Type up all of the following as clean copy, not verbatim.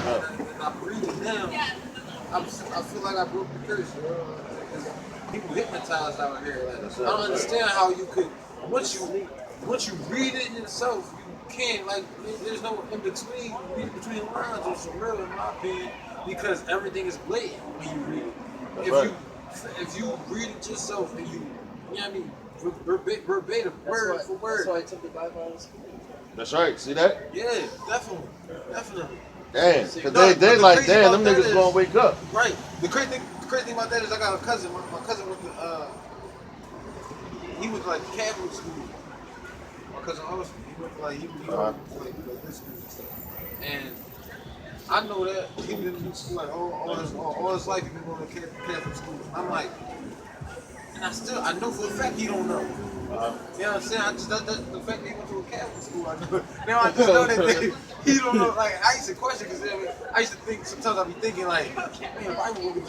and I breathe it down, I feel like I broke the curse. People hypnotized out here. Like, I don't understand how you could once you read it yourself, you can't like. There's no in between. Read it between the lines or some real, in my opinion, because everything is blatant when you read it. If you read it yourself and you know what I mean, verbatim, word for word. That's why I took the Bible out of school. That's right. See that? Yeah, definitely. Damn, because they like, damn, them niggas gonna wake up. Right. The crazy thing about that is I got a cousin. My cousin went to, he went to like Catholic school. My cousin Austin, he went to like, he went to like this school and stuff. And I know that he been in school like all his life. He been going to Catholic school. I'm like, and I know for a fact he don't know. You know what I'm saying? I just that's the fact that he went to a Catholic school. I know. Now I just know that he don't know. Like I used to question because I used to think sometimes I be thinking like, man, the Bible where we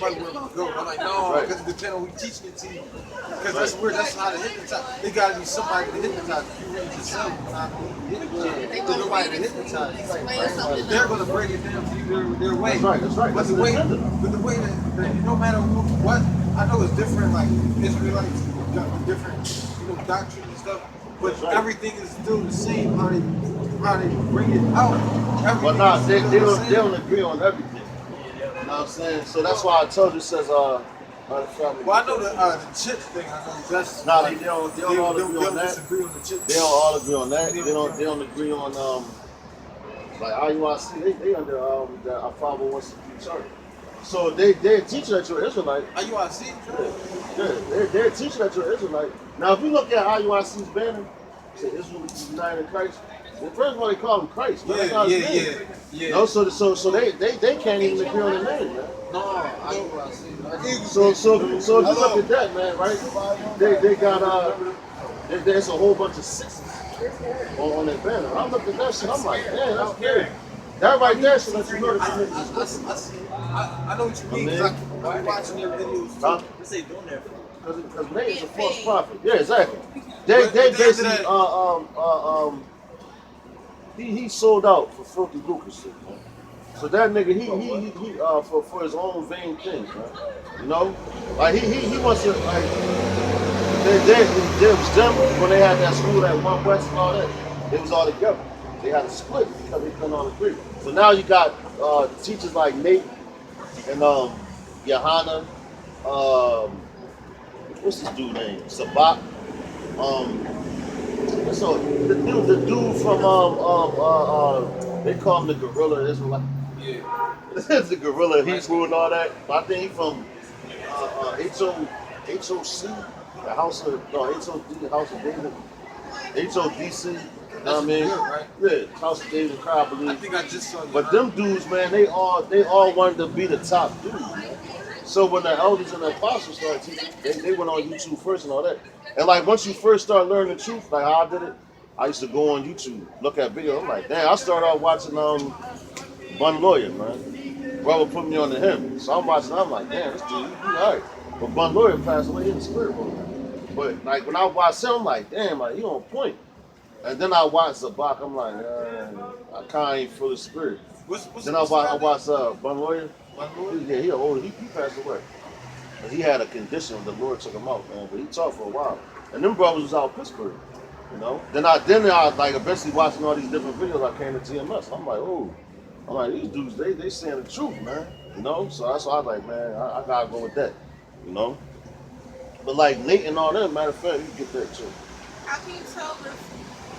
go. I'm like, no, because it depends on who teaching it to you. Because that's weird. That's how to hypnotize. They gotta be somebody to hypnotize. You read it yourself. There's nobody to hypnotize. They're gonna break it down to you their way. That's right. But the way that no matter what, I know it's different. Like Israelites got different. Doctrine and stuff, but everything is still the same. How they bring it out. But nah, they don't agree on everything. You know what I'm saying? So that's why I told you it says Well, I know the chip thing. I know that's. Nah, they don't all agree on that. Disagree on the chip. They don't all agree on that. They don't agree on like IUIC. They under the 501c3 chart. So they're teaching that you're Israelite. IUIC? Yeah, they're teaching that you're Israelite. Now, if you look at IUIC's banner, say Israel is united in Christ. First of all, they call him Christ. Man. Yeah. No, so they can't even agree on the name, man. No, IUIC. So if you look at that, man, right? They got there's a whole bunch of sixes on their banner. I looked at that shit. I'm like, man, that's scary. That right there should let you know that I know what you mean because I'm watching their videos. Huh? What's they doing there for? Because man is a false prophet. Yeah, exactly. They basically he sold out for filthy lucre shit, man. So that nigga he for his own vain things, man. You know, like he wants to like there was them when they had that school at One West and all that. They was all together. They had a split because they couldn't all agree. So now you got teachers like Nate and Johanna, what's this dude name? Sabak. So the dude from they call him the Gorilla Israelite. Yeah. The Gorilla Hebrew and all that. But I think he from HOC, the House of HOD, the House of David, HODC. You know what I mean? Good, right? Yeah, House of David, I believe. I think I just saw you. But them dudes, man, they all wanted to be the top dudes, man. So when the elders and the apostles started teaching, they went on YouTube first and all that. And like once you first start learning the truth, like how I did it, I used to go on YouTube, look at videos. I'm like, damn, I started out watching Bun Lawyer, man. Brother put me on to him. So I'm watching, I'm like, damn, this dude, he alright. But Bun Lawyer passed away in the spirit world. But like when I watched him, I'm like, damn, like he on point. And then I watched Zabak, I'm like, I kinda ain't full of spirit. Then I watched Bun Lawyer. Yeah, he old. He passed away. And he had a condition. The Lord took him out, man. But he taught for a while. And them brothers was out of Pittsburgh, you know. Then I like eventually watching all these different videos. I came to TMS. I'm like, oh, these dudes, they saying the truth, man. You know. So that's why I was like, man, I gotta go with that, you know. But like Nate and all that, matter of fact, you get that too. How can you tell if,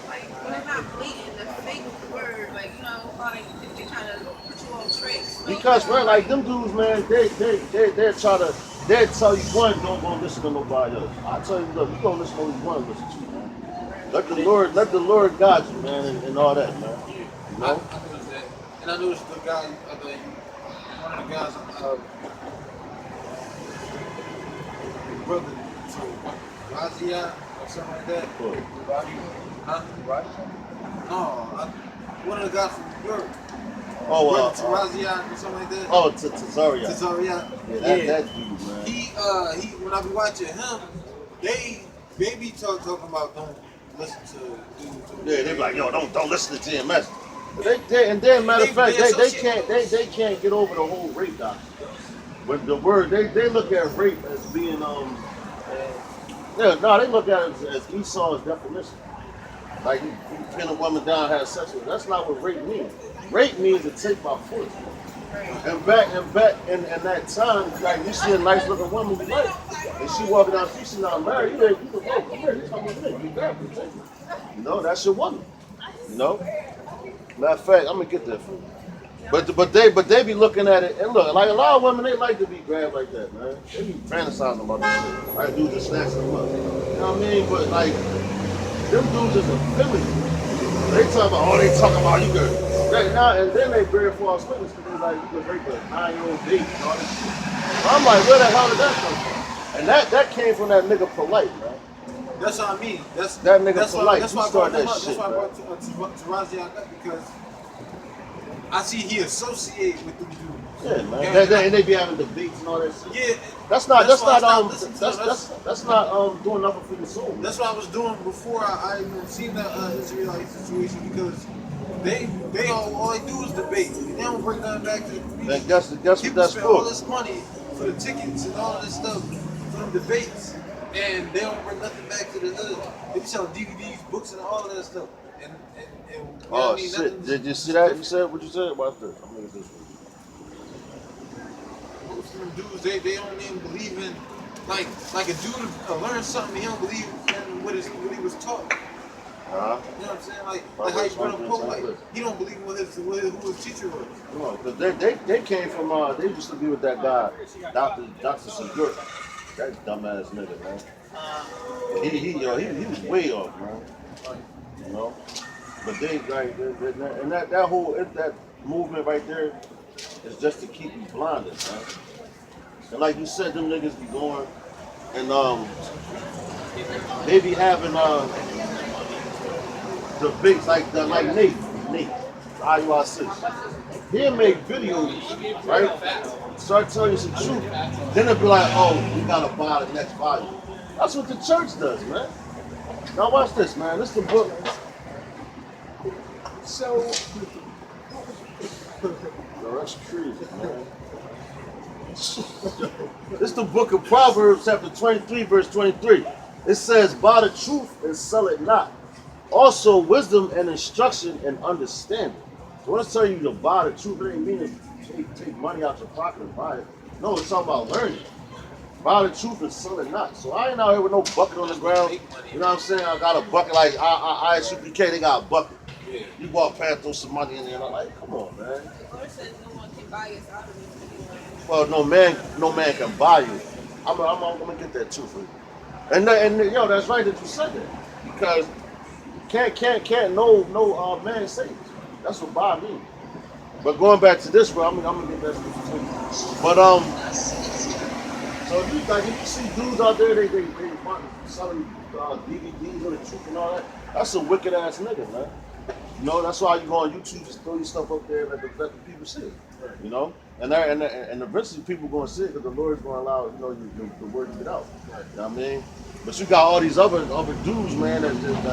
like, when they're not blatant, the fake word, like, you know, how they trying to put you on tricks? Because, man, like them dudes, man, they try to, they tell you one, don't go listen to nobody else. I tell you, look, you don't listen to only one, listen to you, man. Let the Lord guide you, man, and all that, man. You know? I noticed that, and I noticed the guy, one of the guys, brother, so Razia or something like that. Cool. Huh? No, one of the guys from New York. Oh, Razia or something like that. Oh, Tazaria. Tazaria. Yeah, that dude, man. He when I be watching him, they be talking about don't listen to dudes. Yeah, they be like, yo, don't listen to TMS. And then matter of fact, they associate can't get over the whole rape doctrine. But the word they look at rape as being yeah, no, they look at it as Esau's definition. Like you pin a woman down, have sex with her. That's not what rape means. Rape means to take by force. And back in that time, like you see a nice looking woman you like, and she walking down the street, she's not married, you can go, come here, you talking about me, you grab her, take her. You know, that's your woman. You know? Matter of fact, I'm gonna get that for you. But they be looking at it and look, like a lot of women they like to be grabbed like that, man. They be fantasizing about this shit. Like dudes just snatch them up. You know what I mean? But like them dudes is a feminine. They talk about, they talking about you girl. Now and then they bear false witness because they like you can rape a 9-year-old baby and all this shit. I'm like, where the hell did that come from? And that came from that nigga Polite, man. That's what I mean. That nigga Polite. That's why I started brought him that up. shit. That's why I brought to Razian up because I see he associated with them dudes. Yeah, man. And they be having debates and all that shit. Yeah. That's not doing nothing for your soul. That's what I was doing before I even seen that Israelite situation because they all they do is debate. They don't bring nothing back to the community. And guess what that's spend all for? this money for the tickets and all this stuff for the debates, and they don't bring nothing back to the hood. They be selling DVDs, books, and all of that stuff. And you know what I mean? Shit! Did you see that? You said what you said about this? I'm gonna get this one. Most of them dudes, they don't even believe in like a dude learn something, he don't believe in what he was taught. You know what I'm saying? Like how you run a Pope, like he don't believe in who his teacher was. No, because they came from they used to be with that guy, Dr. Segura. That dumbass nigga, man. He was way off, man. You know? But they like and that whole that movement right there is just to keep you blinded, man. And like you said, them niggas be going and they be having debates like Nate, IUI6. He'll make videos, right? Start telling you some truth. Then it'll be like, oh, we gotta buy the next volume. That's what the church does, man. Now watch this, man. This is the book. So no, that's crazy, man. This is the book of Proverbs, chapter 23, verse 23. It says, buy the truth and sell it not. Also, wisdom and instruction and understanding. So when I tell you to buy the truth, it ain't mean to take money out your pocket and buy it. No, it's talking about learning. Buy the truth and sell it not. So I ain't out here with no bucket on the ground. You know what I'm saying? I got a bucket like ISUPK, they got a bucket. You walk past, throw some money in there, and I'm like, come on, man. The Lord says no one can buy us out of this. Well, no man can buy you. I'm gonna get that too for you. And yo, that's right that you said that because can't no man save you. That's what buy means. But going back to this, bro, I'm gonna get that for you. But so if you see dudes out there, they selling DVDs on the truth and all that. That's a wicked ass nigga, man. You know, that's why you go on YouTube, just throw your stuff up there and let the people see it. You know, and eventually people gonna see it because the Lord's gonna allow the word to get out. You know what I mean? But you got all these other dudes, man, that just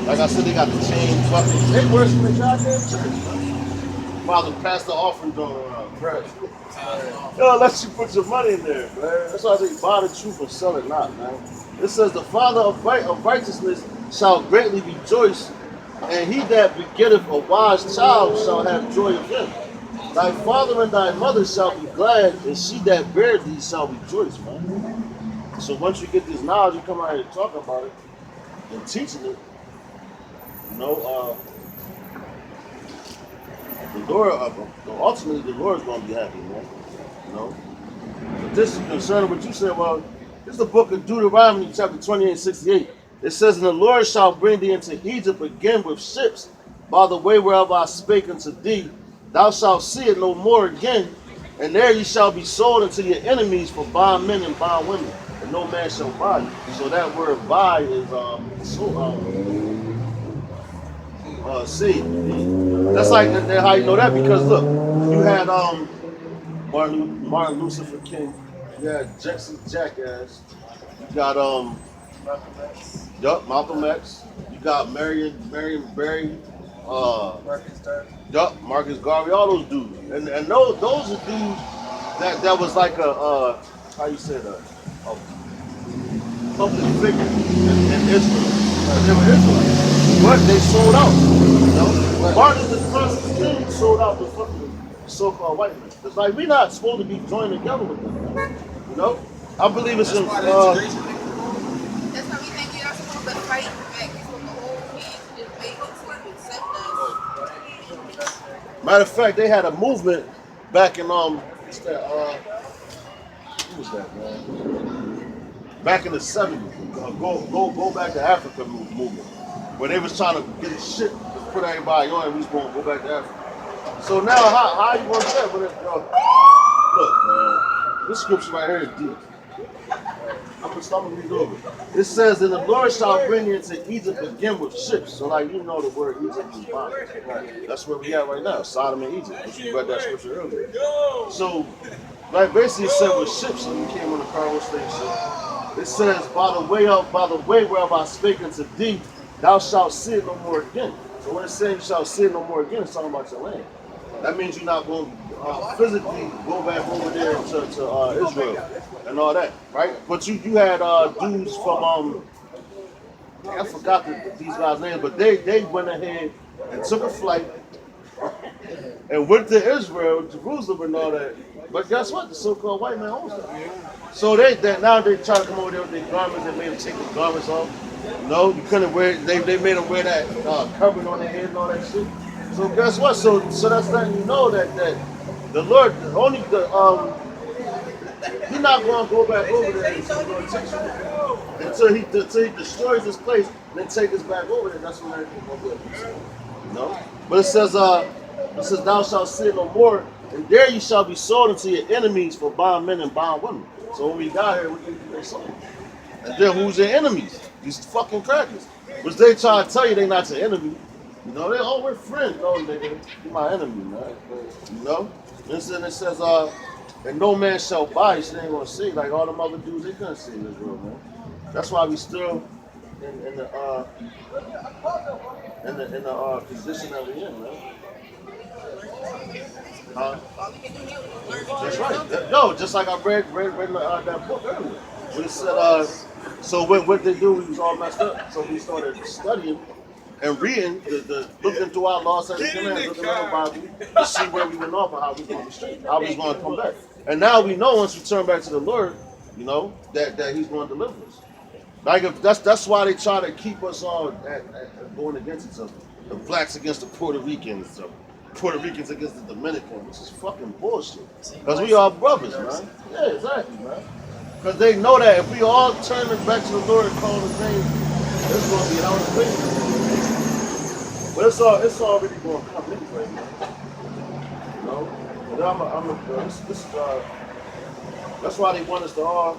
like I said, they got the chain buckets. They worse than the goddamn church, man. Father passed the offerings on bread. Yo, let you put your money in there, man. That's why I say buy the truth and sell it not, man. It says the father of righteousness shall greatly rejoice, and he that begetteth a wise child shall have joy of him. Thy father and thy mother shall be glad, and she that bare thee shall rejoice, man. So once you get this knowledge, you come out here talking about it and teaching it, you know, the Lord, ultimately the Lord is going to be happy, man. You know? But this is concerning what you said, well, this is the book of Deuteronomy, chapter 28:68. It says, and the Lord shall bring thee into Egypt again with ships, by the way whereof I spake unto thee. Thou shalt see it no more again, and there ye shall be sold unto your enemies for bondmen and bondwomen, and no man shall buy you. So that word buy is see. That's like how you know that, because look, you had Martin Lucifer King, you had Jesse Jackass, you got Malcolm X, you got Marion Barry, Marcus Garvey. Yup, Marcus Garvey, all those dudes, and those are dudes that was like a how you say that, a public figure in Israel. They were Israelites, but they sold out. You know, Martin Luther King sold out the fucking so-called white man. It's like we're not supposed to be joined together with them. Man. You know, I believe it's in. That's why the integration thing. That's why we think you're not supposed to fight back. You're supposed to hold hands and just wait until you accept us. Matter of fact, they had a movement back in what's that? Who was that, man? Back in the '70s. Go back to Africa movement, where they was trying to get a shit to put everybody on, and we was going to go back to Africa. So now, how you gonna do that? But look, man, this scripture right here is deep. I'm gonna read over it. It says, "And the Lord shall bring you into Egypt again with ships." So, like, you know, the word Egypt is bondage. Right? That's where we at right now, Sodom and Egypt. We read that scripture earlier. So, like, basically, it said with ships, and we came on the cargo station. It says, by the way whereof I spake unto thee, thou shalt see it no more again. So when it's saying you shall see it no more again, it's talking about your land. That means you're not going to physically go back over there to Israel and all that, right? But you had dudes from I forgot these guys' names, but they went ahead and took a flight and went to Israel, Jerusalem, and all that. But guess what? The so-called white man owns that. So now they try to come over there with their garments. They made them take the garments off. No, you couldn't wear. They made them wear that covering on their head and all that shit. So guess what? So that's letting you know that the Lord only He's not going to go back over there. He's going to take you until he destroys this place, and then take us back over there. That's when everything going to be. You know. But it says thou shalt sin no more. And there you shall be sold unto your enemies for bondmen and bondwomen. So when we got here, we think they sold. And then who's your enemies? These fucking crackers. Which they try to tell you they're not your enemy. You know, we're friends. No, nigga, you're my enemy, man. You know? And then it says, and no man shall buy you. So they ain't gonna see. Like all them other dudes, they couldn't see this world, man. That's why we still in the position that we're in, man. That's right. No, just like I read that book earlier. When it said, so what they do, we was all messed up. So we started studying and reading, looking through our laws and commands, looking at the Bible to see where we went off and how we going to be straight, how we was going to come back. And now we know once we turn back to the Lord, you know, that He's going to deliver us. Like if that's why they try to keep us all going against each other. The blacks against the Puerto Ricans, so Puerto Ricans against the Dominicans, which is fucking bullshit. Because we are brothers, man. Yeah, exactly, man. Because they know that if we all turn back to the Lord and call His name, it's going to be out of place. But it's already going to come anyway, man. You know? But that's why they want us to all.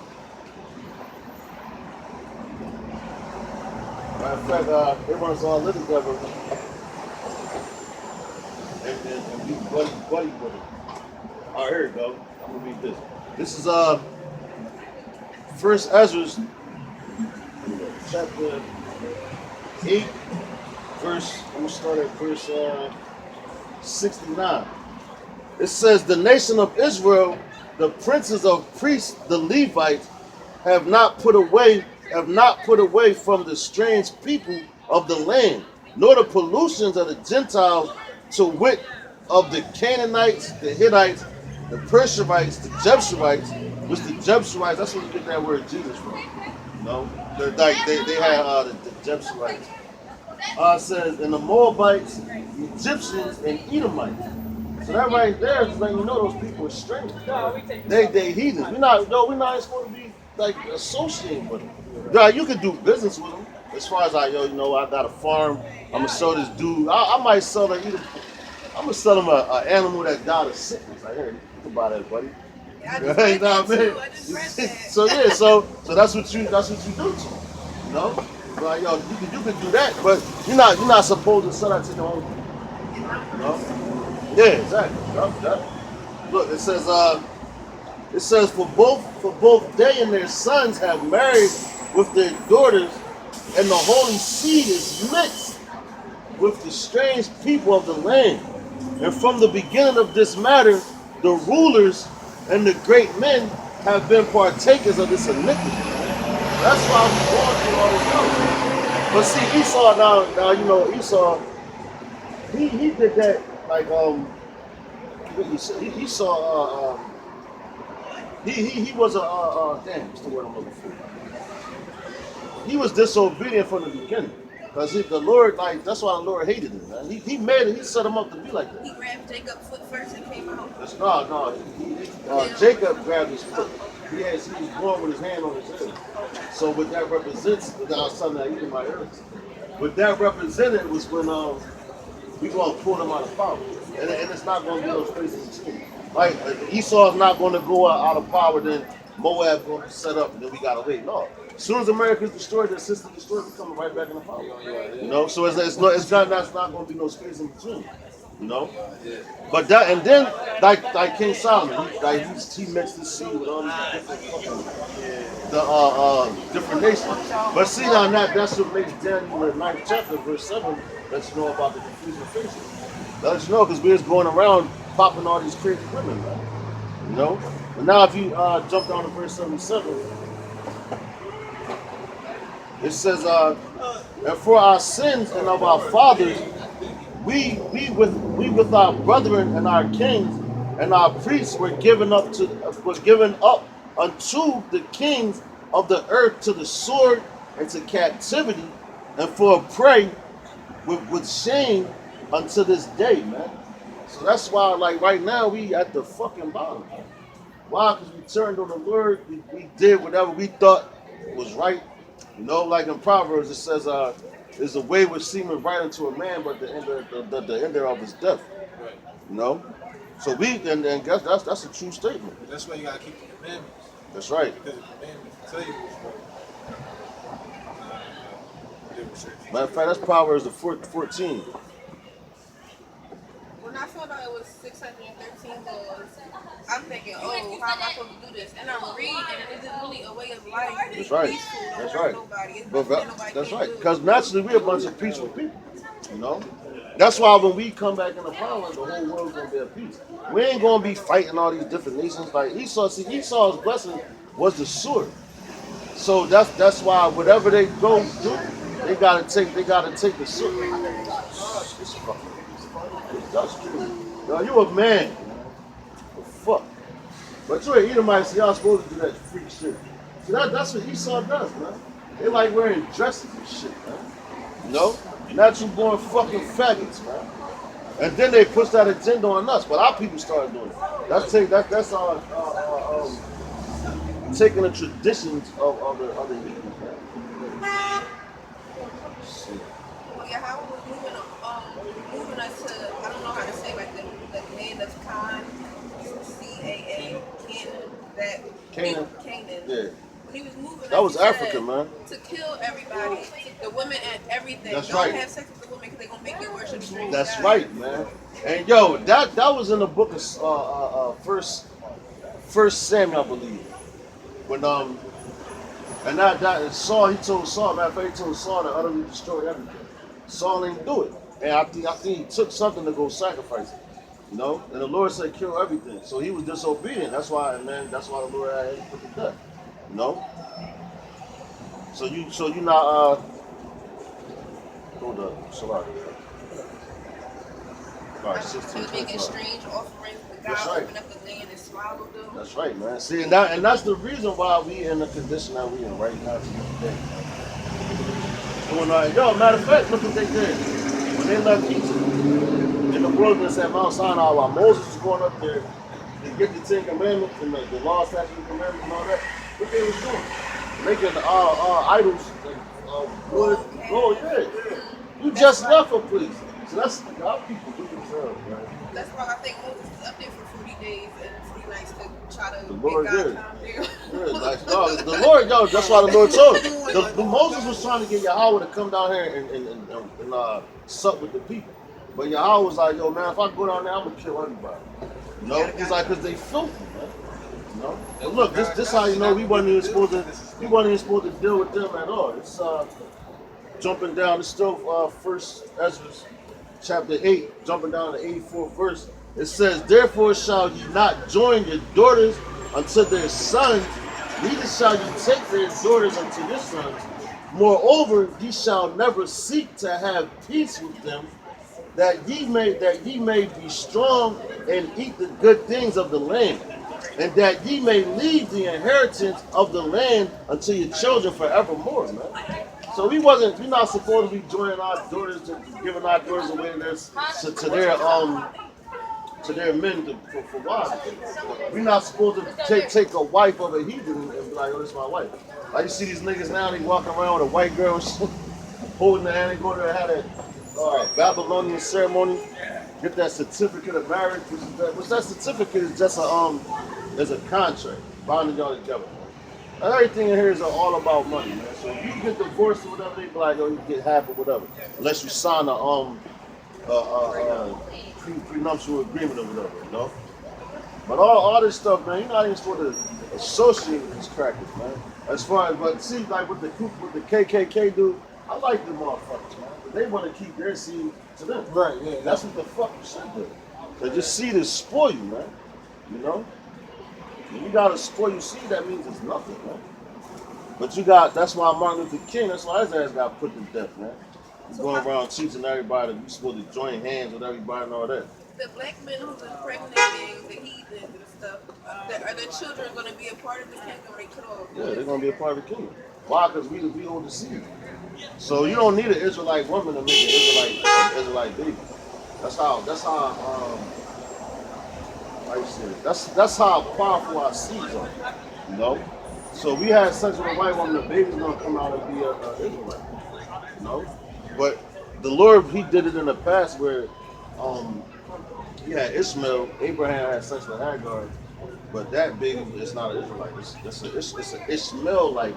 Matter of fact, they want us all live together. And be buddy with it. All right, here we go. I'm gonna read this. This is First Ezra, chapter 8, verse. I'm gonna start at verse 69. It says, "The nation of Israel, the princes of priests, the Levites, have not put away from the strange people of the land, nor the pollutions of the Gentiles, to wit, of the Canaanites, the Hittites, the Perizzites, the Jebusites," which the Jebusites, that's where you get that word Jesus from. You know, they had the Jebusites. It says, "and the Moabites, the Egyptians, and Edomites." So that right there is letting you know those people are strange. They heathens. We're not supposed to be like associating with them. Yeah, you can do business with them. As far as I got a farm. I'm gonna sell this dude. I might sell that. I'm gonna sell him an animal that died of sickness. Like, hey, you can buy that, buddy. Yeah, I just read that too. I just read that. So that's what you do to him. You know, like you can do that, but you're not supposed to sell that to your own people. You know? Yeah, exactly. Look, it says for both they and their sons have married with their daughters, and the holy seed is mixed with the strange people of the land. And from the beginning of this matter, the rulers and the great men have been partakers of this iniquity. That's why we're going through all this stuff. But see, Esau now you know Esau, he did that like he saw he was a damn, what's the word I'm looking for? He was disobedient from the beginning. Because the Lord, like, that's why the Lord hated him, man. He made it, he set him up to be like that. He grabbed Jacob's foot first and came out. Jacob grabbed his foot. He was born with his hand on his head. So what that represents, without something that even my ears, what that represented was when we gonna pull them out of power. And it's not gonna be no space in between. Like Esau's not gonna go out of power, then Moab gonna set up and then we gotta wait. No. As soon as America's destroyed, their system destroyed, we're coming right back in the power. You know, so it's not going to be no space in between. You know, but that and then like King Solomon, he mixed his seed with all these different nations. But see now that's what makes Daniel in 9th chapter verse 7 lets you know about the confusion of faces. Let you know because we're just going around popping all these crazy women, man. You know, but now if you jump down to verse 77. It says, and for our sins and of our fathers, we with our brethren and our kings and our priests were given up unto the kings of the earth to the sword and to captivity and for a prey with shame unto this day, man. So that's why, like right now, we at the fucking bottom. Why? Because we turned on the Lord. We did whatever we thought was right. You know, like in Proverbs, it says, "There's a way which seemeth right unto a man, but the end thereof is death." Right. You know, so we and guess that's a true statement. That's why you gotta keep the commandments. That's right. Because the commandments tell you what's right. Matter of fact, that's Proverbs the 14. When I found out it was 613 laws, I'm thinking, oh, how am I supposed to do this? And I'm reading, and it's just really a way of life. That's right. Peaceful, don't That's hurt right. nobody. It's But nothing nobody that's can right. do. Because naturally we're a bunch of peaceful people. You know? That's why when we come back in the power, the whole world's gonna be at peace. We ain't gonna be fighting all these different nations. Like Esau's blessing was the sword. So that's why whatever they go do, they gotta take the sword. This fucking that's true. Yo, you a man. The fuck. But you're an Edomite, so y'all supposed to do that freak shit. See, that's what Esau does, man. They like wearing dresses and shit, man. You know? Natural born fucking faggots, man. And then they push that agenda on us, but our people started doing it. That's taking the traditions of the Hebrews, man. Well, yeah, how was moving us to, I don't know how to say, like the land of Canaan, Canaan. Canaan. Yeah. When he was moving, That was he said Africa, man. To kill everybody, the women and everything. That's Don't right. have sex with the women because they're gonna make you worship strange That's gods. right, man. And yo, that was in the book of First Samuel, I believe. When and that Saul, he told Saul, matter of fact, he told Saul to utterly destroy everything. Saul didn't do it, and I think he took something to go sacrifice it. You know, and the Lord said kill everything. So he was disobedient. That's why the Lord had him put to death. You know. So you not hold up, Salah. All right, 16. And making strange offerings, but That's God right. opened up the land and swallowed them. That's right, man. See, and that's the reason why we in the condition that we in right now today. Yo, matter of fact, look what they did. When they left Egypt in the wilderness at Mount Sinai, while Moses was going up there to get the Ten Commandments and the law, statutes, and commandments and all that, what they was doing? Making idols of wood, gold, yeah. You just left a place. So that's our people do themselves, man. That's why I think Moses was up there for 40 days and 40 nights to try to The Lord get God did. calm down. Yeah, like, no, the Lord, yo, that's why the Lord told him. The Moses was trying to get Yahweh to come down here and sup with the people. But Yahweh was like, yo, man, if I go down there, I'm going to kill everybody. You know? He's like, because they filthy, man. You know? But look, this how you know we wasn't even supposed to deal with them at all. jumping down, it's still First Ezra, chapter 8, jumping down to the 84th verse. It says, "Therefore shall ye not join your daughters unto their sons, neither shall ye take their daughters unto your sons. Moreover, ye shall never seek to have peace with them, that ye may be strong and eat the good things of the land, and that ye may leave the inheritance of the land unto your children forevermore." Man. So we're not supposed to be joining our daughters, giving our daughters away to their men for wives. We're not supposed to take a wife of a heathen and be like, "Oh, this is my wife." Like you see these niggas now, they walking around with a white girl holding the hand, they go there and have that Babylonian ceremony, get that certificate of marriage, which that certificate is just a contract binding y'all together. Everything in here is all about money, man. So if you get divorced or whatever, they be like, "Oh, you get half or whatever," unless you sign a prenuptial agreement or whatever, you know. But all this stuff, man, you're not even supposed to associate with these crackers, man. As far as, but see, like with the KKK dude, I like them motherfuckers, man. But they want to keep their seed to them. Right, yeah. That's what the fuck you should do. They just seed is spoil you, man. You know. When you got a spoiled seed, that means it's nothing, man. But that's why Martin Luther King, that's why his ass got put to death, man. He's going around teaching everybody you're supposed to join hands with everybody and all that. The black men who's impregnating the heathens and stuff, are the children going to be a part of the kingdom? They cut off. Yeah, they're going to be a part of the kingdom. Why? Because we hold the seed. So you don't need an Israelite woman to make an Israelite baby. That's how you say it. That's how powerful our seeds are, you know. So we had sex with a white woman, the baby's gonna come out and be a Israelite, you know. But the Lord, He did it in the past where He had Ishmael, Abraham had sex with Hagar, but that baby is not an Israelite. It's an Ishmael-like,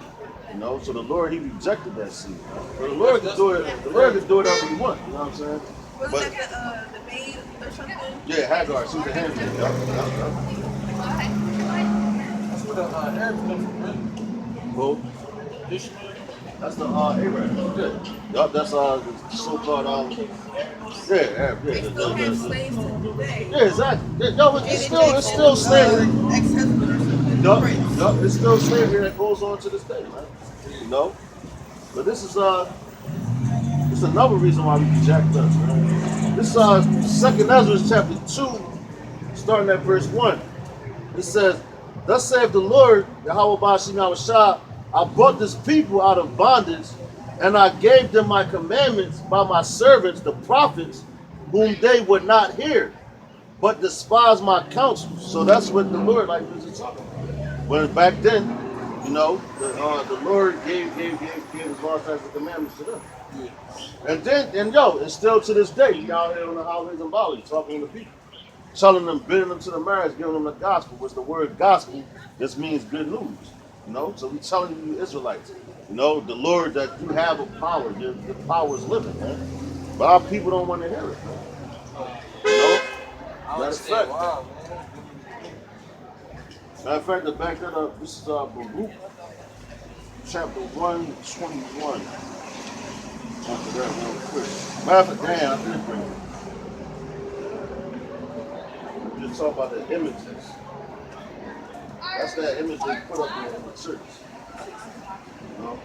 you know. So the Lord, He rejected that seed. So the Lord can do it. The Lord can do whatever He wants. You know what I'm saying? Was that the maid or something? Yeah, Hagar. She's the handmaid. Yep. That's where the Arabs come from, right? Who? Ishmael. That's the Abraham. Yeah. Yup, that's the so-called Arab. They still have slaves to today. Yeah, exactly. Yo, it's still slavery. Ex-husband or something. Yup, it's still slavery that goes on to this day, man. You know? But this is it's another reason why we be jacked up, man. This 2nd Ezra chapter 2, starting at verse 1. It says, "Thus saith the Lord, Yahweh Bashim Yahushua, I brought this people out of bondage, and I gave them my commandments by my servants, the prophets, whom they would not hear, but despise my counsel." So that's what the Lord, like we was talking about. When back then, you know, the Lord gave His laws and commandments to them. Yeah. And still to this day, we out here on the highways and byways talking to people, telling them, bidding them to the marriage, giving them the gospel, which the word gospel just means good news. You know, so we telling you Israelites, you know, the Lord, that you have a power, the power is living, man. But our people don't want to hear it, man. You know? Matter of fact, to back that up, this is Baruch, chapter 121. After that, real quick. Matter of fact, damn, I did bring it. We just talk about the images. That's that image they put up in the church. You know?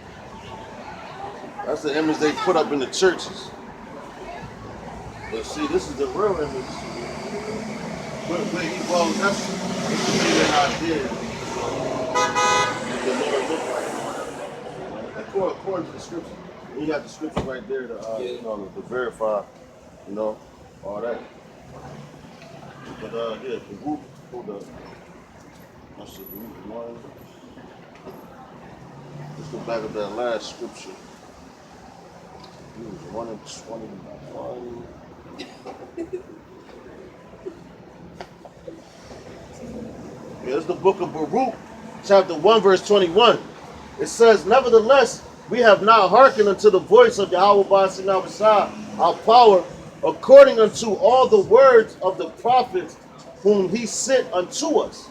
That's the image they put up in the churches. But see, this is the real image. Well, that's the way that I did. The Lord looked like. According to the scripture. You got the scripture right there to, you know, to verify, you know, all that. But yeah, the group, hold up. That's the group one. Let's go back to that last scripture. It was 1 and 21. Yeah, it's the book of Baruch, chapter 1, verse 21. It says, "Nevertheless, we have not hearkened unto the voice of Yahweh Bashim Yahushua, our power, according unto all the words of the prophets whom He sent unto us."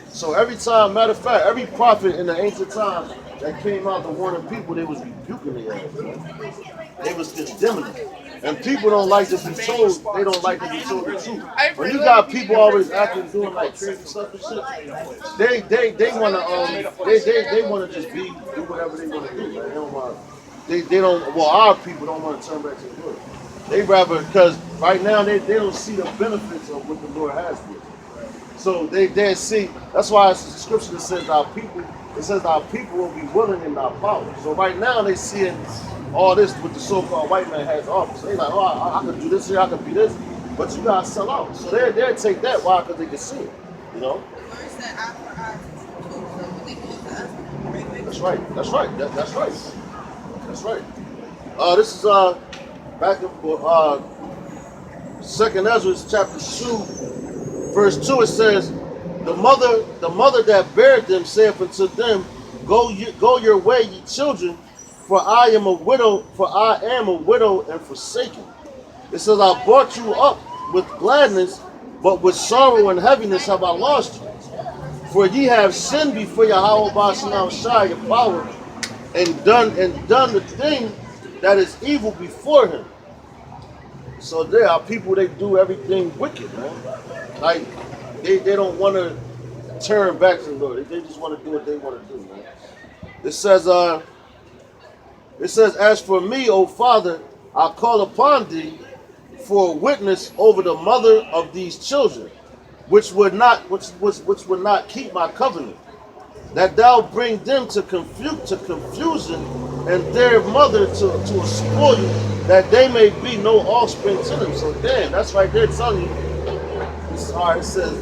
So every time, matter of fact, every prophet in the ancient times that came out to warning people, they was rebuking their ass, man. They was condemning them. And people don't like to be told, they don't like to be told the truth. When you got people always acting doing like crazy stuff and shit, they wanna they wanna just do whatever they wanna do, man. They don't want they don't well our people don't want to turn back to the Lord. They rather because right now they don't see the benefits of what the Lord has for them. So they see that's why it's the scripture that says our people will be willing and not power. So right now they seeing all this with the so-called white man has office. They like, oh, I can do this here, I can be this, but you gotta sell out. So they'll take that. Why? Because they can see it. You know. Where's that eye for eye? So what they do to us? That's right. That's right. That's right. That's right. This is back in Second Ezra chapter 2, verse 2. It says, the mother that bare them saith unto them, go your way, ye children, for I am a widow and forsaken. It says, I brought you up with gladness, but with sorrow and heaviness have I lost you. For ye have sinned before Yahweh Ba'ashanam Shai, your power, and done the thing that is evil before him. So there are people, they do everything wicked, man. Like they don't want to turn back to the Lord. They just want to do what they want to do, man. It says, as for me, O Father, I call upon thee for a witness over the mother of these children, which would not keep my covenant, that thou bring them to confusion, and their mother to a spoil, that they may be no offspring to them. So damn, that's right there telling you. It says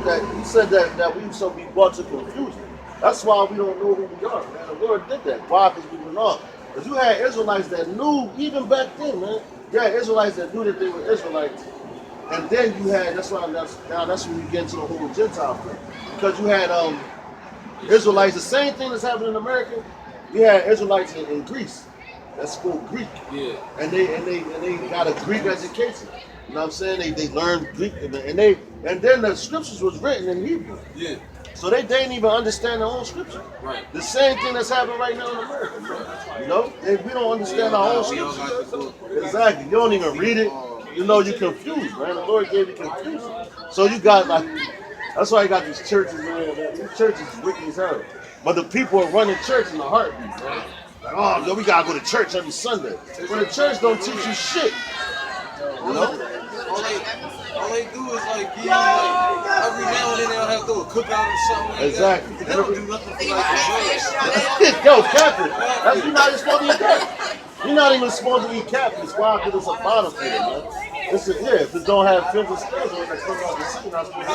that he said that we shall be brought to confusion. That's why we don't know who we are, man. The Lord did that. Why? Because we went off. Because you had Israelites that knew, even back then, man. You had Israelites that knew that they were Israelites. And then you had, that's when you get into the whole Gentile thing. Because you had Israelites, the same thing that's happening in America, you had Israelites in Greece that spoke Greek. Yeah. And they got a Greek education. You know what I'm saying? They learned Greek and then the scriptures was written in Hebrew. Yeah. So they didn't even understand their own scripture. Right. The same thing that's happening right now in America. You know? We don't understand our own scripture. Exactly. You don't even read it. You know you're confused, man. The Lord gave you confusion. So you got like, that's why you got these churches, man. These churches is wicked as hell. But the people are running church in a heartbeat, man. Like, oh, yo, we gotta go to church every Sunday. When the church don't teach you shit. You know? All they do is like give you like every now and then they'll have to do a cookout or something like exactly. That. They don't do nothing for like Yo, Captain, you're not even supposed to eat that. You're not even supposed to eat Captain. Why? Because it's a bottom for them, man. If it don't have fins and scales on it, that comes out the sea, not supposed to.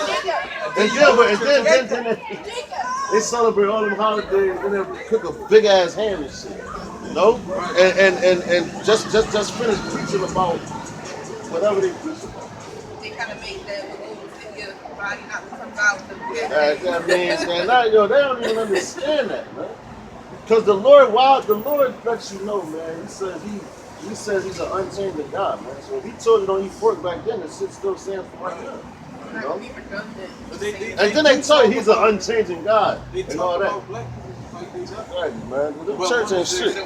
And then they celebrate all them holidays, and they cook a big ass ham and shit. You know? And just finish preaching about whatever they preach about. They kind of make that with your body not become God with the That means, man, they don't even understand that, man. Because the Lord lets you know, man. He says he's an unchanging God, man. So if he told you don't eat pork back then, the shit still stands for right now. You know? And then they tell you he's an unchanging God and all that. Black people like these Right, man. The church ain't shit.